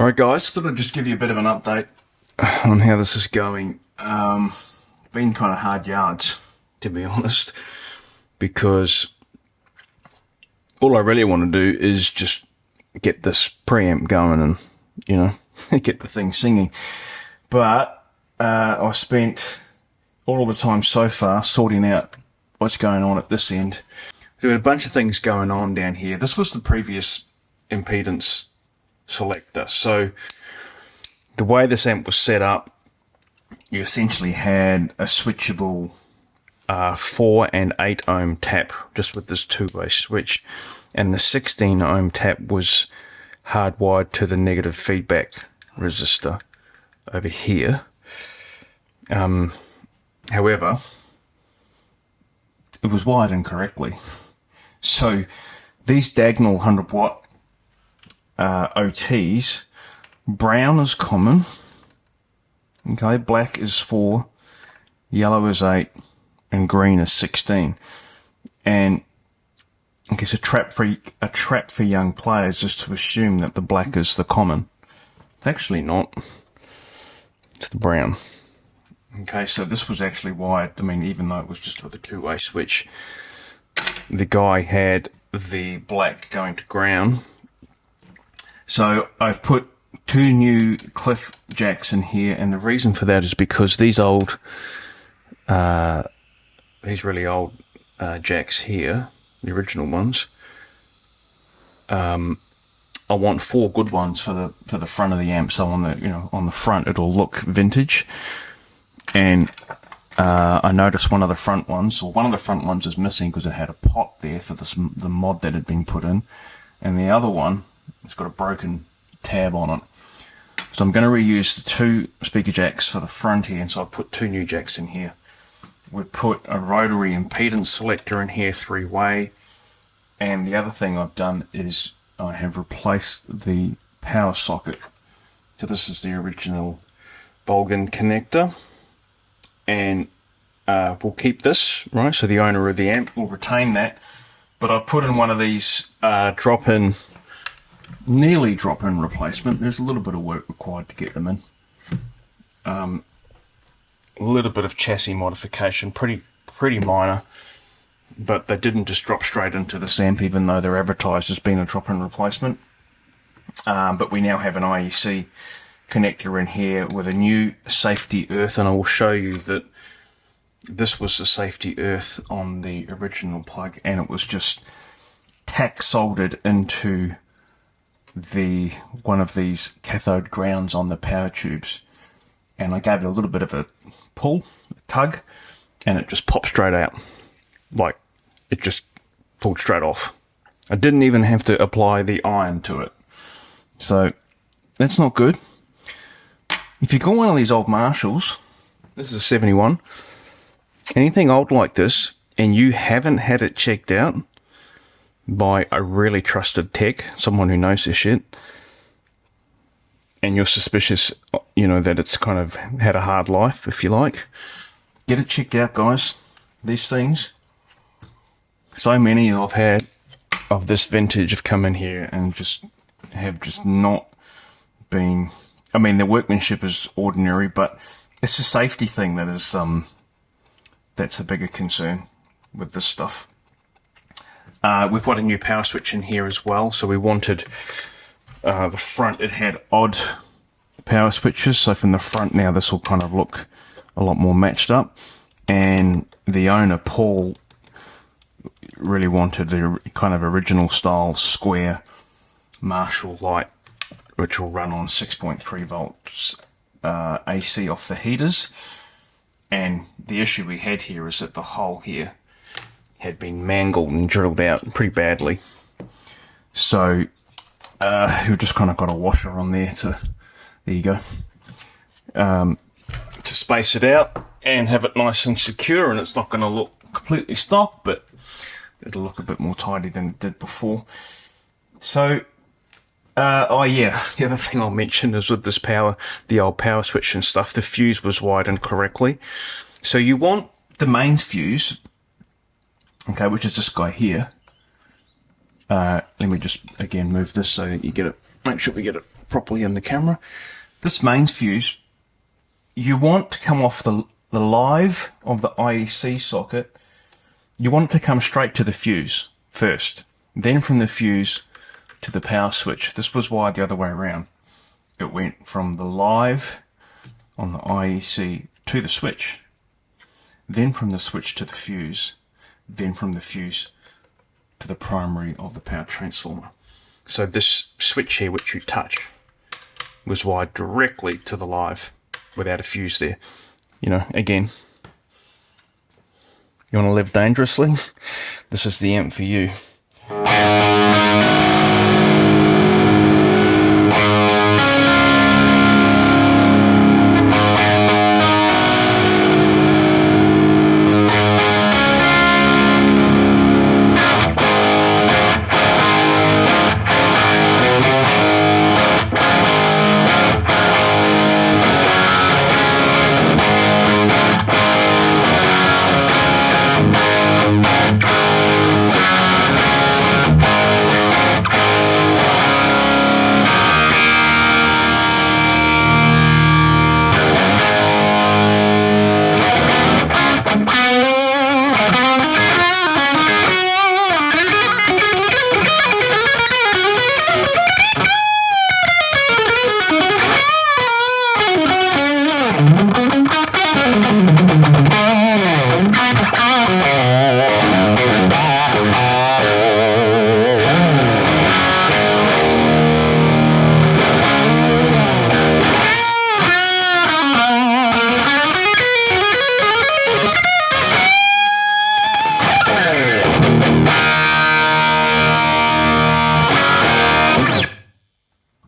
Alright guys, thought I'd just give you a bit of an update on how this is going. Been kind of hard yards, to be honest, because all I really want to do is just get this preamp going and, you know, get the thing singing. But I spent all of the time so far sorting out what's going on at this end. There were a bunch of things going on down here. This was the previous impedance selector. So the way this amp was set up, you essentially had a switchable 4 and 8 ohm tap just with this two-way switch, and the 16 ohm tap was hardwired to the negative feedback resistor over here. However, it was wired incorrectly. So these diagonal 100 watt OTs, brown is common, okay, black is 4, yellow is 8, and green is 16. And I guess a trap for young players is to assume that the black is the common. It's actually not. It's the brown. Okay, so this was actually wired, I mean, even though it was just with a two-way switch, the guy had the black going to ground. So I've put 2 new cliff jacks in here, and the reason for that is because these really old jacks here, the original ones, I want 4 good ones for the front of the amp, so on the front it'll look vintage. And I noticed one of the front ones is missing because it had a pot there for the mod that had been put in, and the other one, it's got a broken tab on it. So I'm going to reuse the 2 speaker jacks for the front here, and so I put 2 new jacks in here. We put a rotary impedance selector in here, 3-way, and the other thing I've done is I have replaced the power socket. So this is the original Bolgan connector, and we'll keep this, right? So the owner of the amp will retain that, but I've put in one of these nearly drop-in replacement. There's a little bit of work required to get them in. A little bit of chassis modification, pretty minor, but they didn't just drop straight into this amp, even though they're advertised as being a drop-in replacement. But we now have an IEC connector in here with a new safety earth, and I will show you that this was the safety earth on the original plug, and it was just tack soldered into one of these cathode grounds on the power tubes, and I gave it a little bit of a pull, a tug, and it just popped straight out. Like, it just pulled straight off. I didn't even have to apply the iron to it. So that's not good. If you've got one of these old Marshalls, this is a 71, anything old like this, and you haven't had it checked out by a really trusted tech, someone who knows this shit, and you're suspicious, that it's kind of had a hard life, if you like, get it checked out, guys. These things, so many I've had of this vintage have come in here and have not been, I mean, the workmanship is ordinary, but it's a safety thing that is, that's a bigger concern with this stuff. We've got a new power switch in here as well, so we wanted the front, it had odd power switches, so from the front now this will kind of look a lot more matched up, and the owner, Paul, really wanted the kind of original style square Marshall light, which will run on 6.3 volts AC off the heaters. And the issue we had here is that the hole here had been mangled and drilled out pretty badly. So we've just kind of got a washer on there to, there you go, to space it out and have it nice and secure, and it's not going to look completely stock, but it'll look a bit more tidy than it did before. So, oh yeah, the other thing I'll mention is with this the old power switch and stuff, the fuse was wired correctly. So you want the mains fuse, okay, which is this guy here. Let me just again move this so that you get it, make sure we get it properly in the camera. This mains fuse, you want to come off the live of the IEC socket. You want it to come straight to the fuse first, then from the fuse to the power switch. This was wired the other way around. It went from the live on the IEC to the switch, then from the switch to the fuse, then from the fuse to the primary of the power transformer. So this switch here, which you touch, was wired directly to the live without a fuse there. You know, again, you want to live dangerously? This is the amp for you.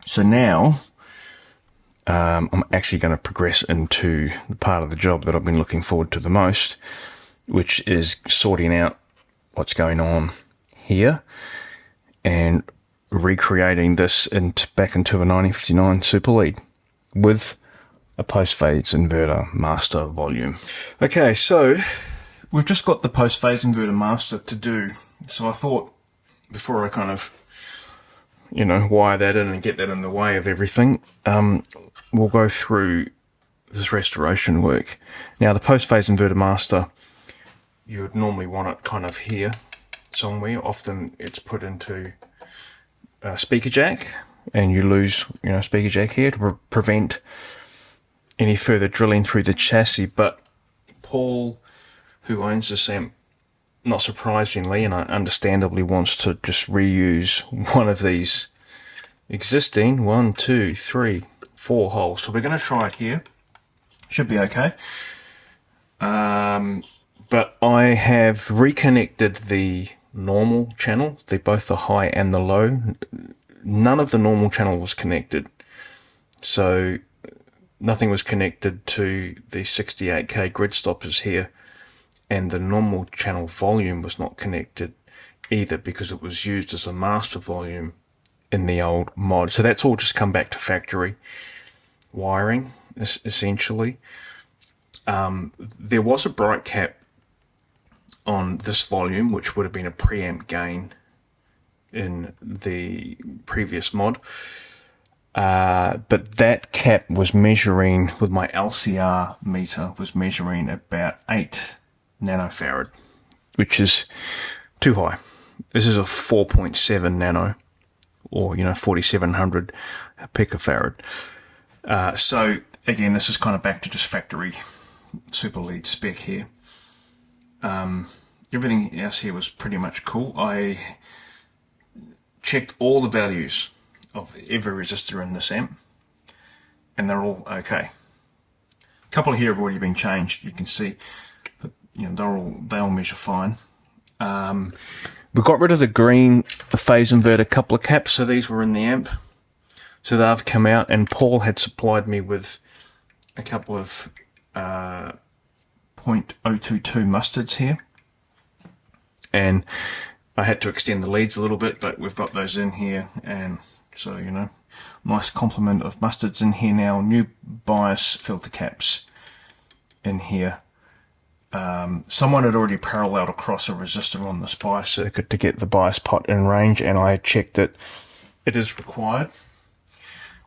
So now I'm actually going to progress into the part of the job that I've been looking forward to the most, which is sorting out what's going on here and recreating this back into a 1959 Super Lead with a post-phase inverter master volume. Okay, so we've just got the post-phase inverter master to do. So I thought before I kind of, you know, wire that in and get that in the way of everything, we'll go through this restoration work. Now, the post-phase inverter master, you would normally want it kind of here somewhere. Often it's put into a speaker jack, and you lose, you know, speaker jack here to prevent any further drilling through the chassis. But Paul, who owns this amp, not surprisingly and understandably, wants to just reuse one of these existing 1, 2, 3, 4 holes. So we're going to try it here. Should be okay. But I have reconnected the normal channel, both the high and the low. None of the normal channel was connected. So nothing was connected to the 68K grid stoppers here. And the normal channel volume was not connected either, because it was used as a master volume in the old mod. So that's all just come back to factory wiring, essentially. There was a bright cap on this volume, which would have been a preamp gain in the previous mod. But that cap was measuring, with my LCR meter, was measuring about 8 nanofarad, which is too high. This is a 4.7 nano, or 4700 picofarad. So again, this is kind of back to just factory Super Lead spec here. Everything else here was pretty much cool. I checked all the values of every resistor in this amp, and they're all okay. couple here have already been changed, you can see, but you know, they all measure fine. We got rid of the green phase inverter coupler caps, so these were in the amp. So they've come out, and Paul had supplied me with a couple of 0.022 mustards here. And I had to extend the leads a little bit, but we've got those in here, and so, you know, nice complement of mustards in here now. New bias filter caps in here. Someone had already paralleled across a resistor on this bias circuit to get the bias pot in range, and I had checked it. It is required.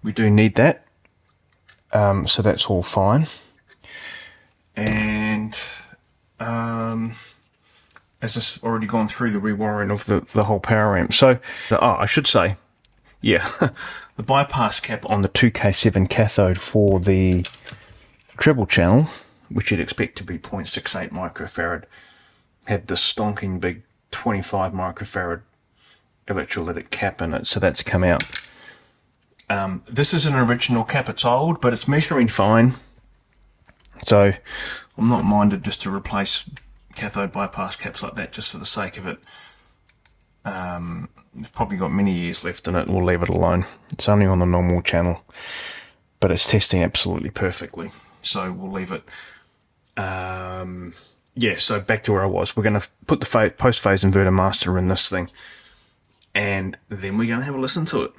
We do need that. So that's all fine. And as I've already gone through the rewiring of the whole power amp. So, I should say, yeah, the bypass cap on the 2K7 cathode for the treble channel, which you'd expect to be 0.68 microfarad, had this stonking big 25 microfarad electrolytic cap in it, so that's come out. This is an original cap. It's old, but it's measuring fine, so I'm not minded just to replace cathode bypass caps like that just for the sake of it. It's probably got many years left in it. We'll leave it alone. It's only on the normal channel, but it's testing absolutely perfectly, so we'll leave it. Yeah, so back to where I was. We're going to put the post-phase inverter master in this thing, and then we're going to have a listen to it.